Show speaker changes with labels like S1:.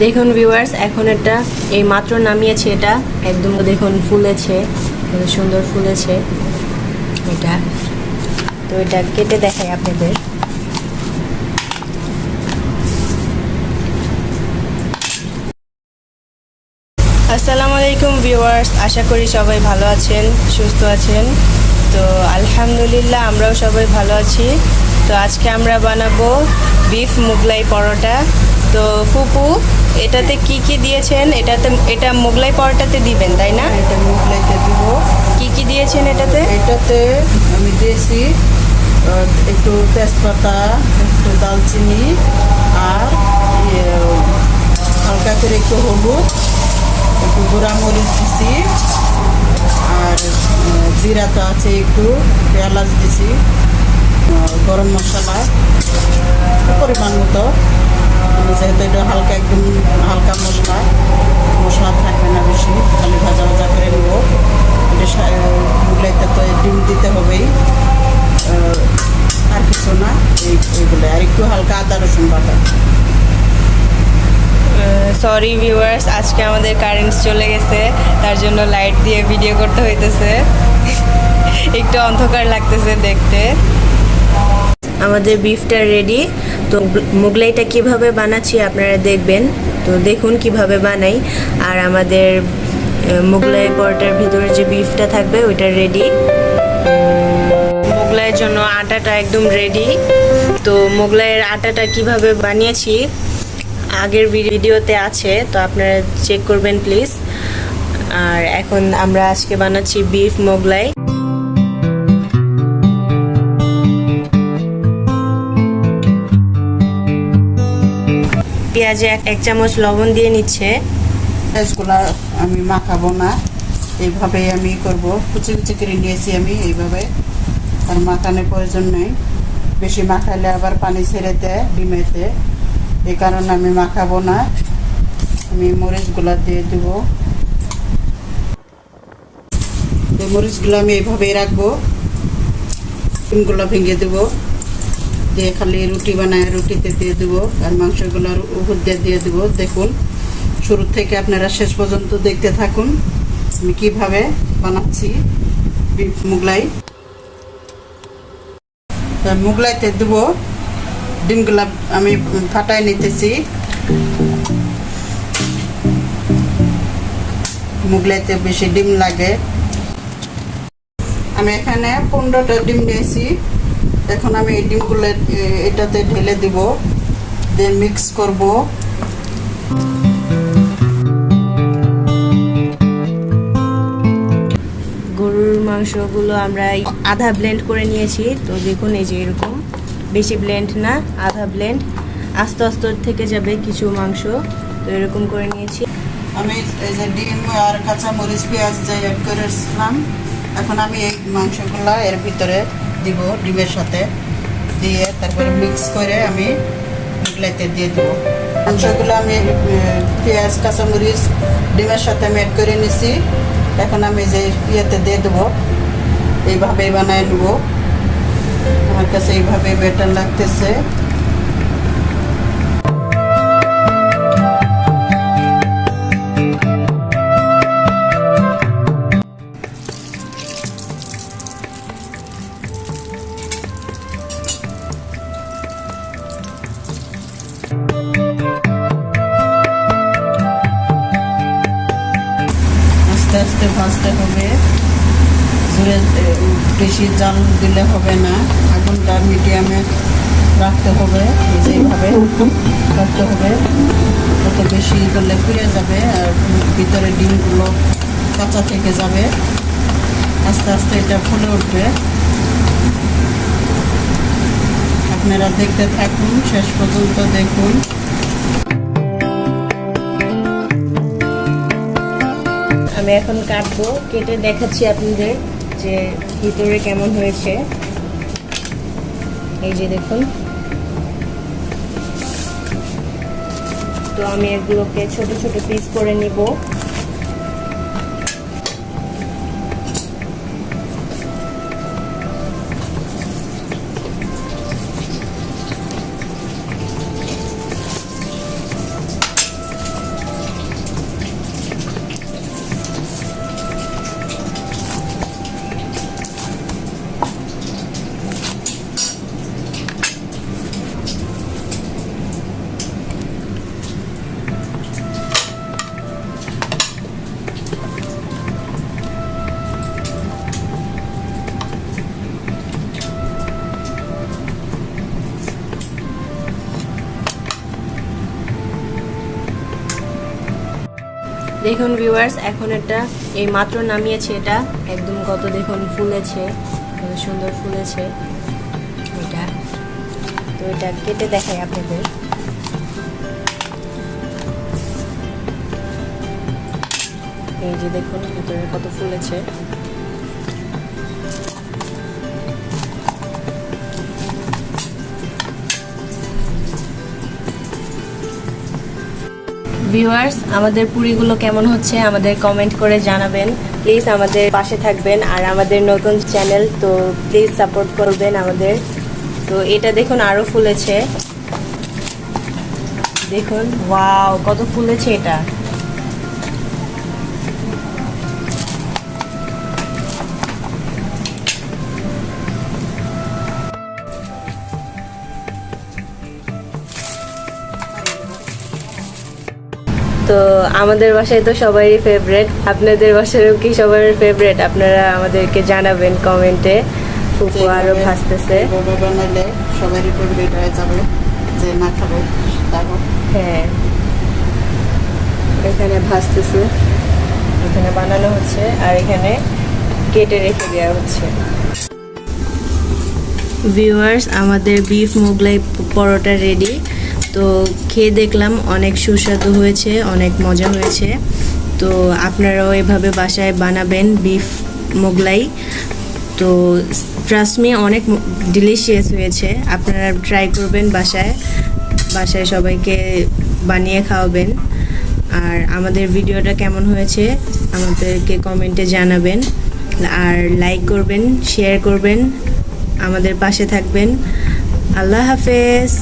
S1: দেখুন ভিউয়ার্স, এখন এটা এই মাত্র নামিয়েছে, এটা একদম দেখুন ফুলেছে, সুন্দর ফুলেছে এটা। তো এটা কেটে দেখাই আপনাদের। আসসালামু আলাইকুম ভিউয়ার্স, আশা করি সবাই ভালো আছেন, সুস্থ আছেন। তো আলহামদুলিল্লাহ আমরাও সবাই ভালো আছি। তো আজকে আমরা বানাবো বিফ মোগলাই পরোটা। তো ফুপু, এটাতে কি কি দিয়েছেন? এটা মোগলাই পরোটাতে দিবেন তাই না?
S2: এটা মোগলাইতে দিব।
S1: কি কি দিয়েছেন এটাতে?
S2: এটাতে আমি দিয়েছি একটু তেজপাতা, একটু দালচিনি, আর হালকা করে একটু হলুদ, একটু গুঁড়া মরিচ দিছি, আর জিরা তো আছে, একটু পেঁয়াজ দিছি, গরম মশলা পরিমাণ মতো, যেহেতু এটা হালকা একদম হালকা মশলা থাকবে না বেশি, খালি ভাজা ভাজা করে নেব। এটা মোগলাইতে তো ডিম দিতে হবেই, আর কিছু না, এইগুলো আর একটু হালকা আদা রসুন বাটা।
S1: সরি ভিউয়ার্স, আজকে আমাদের কারেন্ট চলে গেছে, তার জন্য লাইট দিয়ে ভিডিও করতে হইতেছে, একটু অন্ধকার লাগতেছে দেখতে। আমাদের বিফটা রেডি। তো মোগলাইটা কিভাবে বানাচ্ছি আপনারা দেখবেন। তো দেখুন কিভাবে বানাই। আর আমাদের মোগলাই পরোটার ভিতরে যে বিফটা থাকবে ওইটা রেডি। মোগলাইয়ের জন্য আটাটা একদম রেডি। তো মোগলাইয়ের আটাটা কিভাবে বানিয়েছি আগের ভিডিওতে আছে, তো আপনারা চেক করবেন প্লিজ। আর এখন আমরা আজকে বানাচ্ছি বিফ মোগলাই। পেঁয়াজে এক চামচ লবণ দিয়ে নিচ্ছে।
S2: পেঁয়াজগুলা আমি মাখাবো না, এইভাবেই আমি করব। কুচি কুচি করে নিয়েছি আমি এইভাবে, আর মাখানোর প্রয়োজন নেই। বেশি মাখালে আবার পানি ছেড়ে দেয় ডিমেতে, এই কারণে আমি মাখাবো না। আমি মরিচগুলা দিয়ে দেব। এই মরিচগুলো আমি এইভাবেই রাখবো। ডিমগুলো ভেঙে দেবো, দিয়ে খালি রুটি বানায় রুটিতে দিয়ে দেবো, আর মাংসগুলোর উপর দিয়ে দেবো। দেখুন, শুরু থেকে আপনারা শেষ পর্যন্ত দেখতে থাকুন আমি কিভাবে বানাচ্ছি বিফ মোগলাই। মোগলাইতে দেবো ডিমগুলা আমি ফাটাই নিতেছি। মোগলাইতে বেশি ডিম লাগে। আমি এখানে 15টা ডিম নিয়েছি। এখন আমি এই ডিমগুলো এটাতে ঢেলে দিব, দিয়ে মিক্স করব।
S1: গরুর মাংসগুলো আমরা আধা ব্লেন্ড করে নিয়েছি। তো দেখুন এই যে এরকম, বেশি ব্লেন্ড না, আধা ব্লেন্ড, আস্তে আস্তে থেকে যাবে কিছু মাংস। তো এরকম করে নিয়েছি।
S2: আমি এই যে ডিম আর কাঁচা মরিচ পেঁয়াজ যে অ্যাড করেছিলাম, এখন আমি এই মাংসগুলো এর ভিতরে দিব, ডিমের সাথে দিয়ে তারপরে মিক্স করে আমি মোগলাইতে দিয়ে দেবো। মাংসগুলো আমি পেঁয়াজ কাঁচামরিচ ডিমের সাথে আমি অ্যাড করে নিছি। এখন আমি যে ইয়েতে দিয়ে দেবো, এইভাবেই বানায় নেবো। আমার কাছে এইভাবে বেটার লাগতেছে। আস্তে আস্তে ভাজতে হবে, জোরে বেশি জাল দিলে হবে না, আগুনটা মিডিয়ামে রাখতে হবে। এইভাবে রাখতে হবে, অত বেশি করলে পুড়ে যাবে আর ভিতরে ডিমগুলো কাঁচা থেকে যাবে। আস্তে আস্তে এটা ফুলে উঠবে। আপনারা দেখতে থাকুন, শেষ পর্যন্ত দেখুন।
S1: আমি এখন কাটবো, কেটে দেখাচ্ছি আপনাদের যে ভিতরে কেমন হয়েছে। এই যে দেখুন। তো আমি এগুলোকে ছোট ছোট পিস করে নিব। দেখুন ভিউয়ার্স, এখন এটা এই মাত্র নামিয়েছে, এটা একদম কত দেখুন ফুলেছে, কত সুন্দর ফুলেছে এটা। তো এটা কেটে দেখাই আপনাদের। এই যে দেখুন ভিতরে কত ফুলেছে। ভিউয়ার্স, আমাদের পুরিগুলো কেমন হচ্ছে আমাদের কমেন্ট করে জানাবেন। প্লিজ আমাদের পাশে থাকবেন, আর আমাদের নতুন চ্যানেল, তো প্লিজ সাপোর্ট করবেন আমাদের। তো এটা দেখুন আরো ফুলেছে, দেখুন ওয়াও কত ফুলেছে এটা। তো আমাদের বাসায় তো সবারই ফেভারিট, আপনাদের বাসায়ও কি সবার ফেভারিট? আপনারা আমাদেরকে জানাবেন কমেন্টে। ফুপু আরো ভাজতেছে।
S2: এভাবে বানালে সবারই ফেভারিট হয়ে যাবে, যে না খাবে তারপর।
S1: হ্যাঁ, এখানে ভাজতেছে, এখানে বানানো হচ্ছে, আর এখানে কেটে রেখে দেওয়া হচ্ছে। ভিউয়ার্স, আমাদের বিফ মোগলাই পরোটা রেডি। তো খেয়ে দেখলাম অনেক সুস্বাদু হয়েছে, অনেক মজা হয়েছে। তো আপনারাও এভাবে বাসায় বানাবেন বিফ মোগলাই। তো ট্রাস্ট মি, অনেক ডিলিশিয়াস হয়েছে। আপনারা ট্রাই করবেন বাসায়, বাসায় সবাইকে বানিয়ে খাওয়াবেন। আর আমাদের ভিডিওটা কেমন হয়েছে আমাদেরকে কমেন্টে জানাবেন, আর লাইক করবেন, শেয়ার করবেন, আমাদের পাশে থাকবেন। আল্লাহ হাফেজ।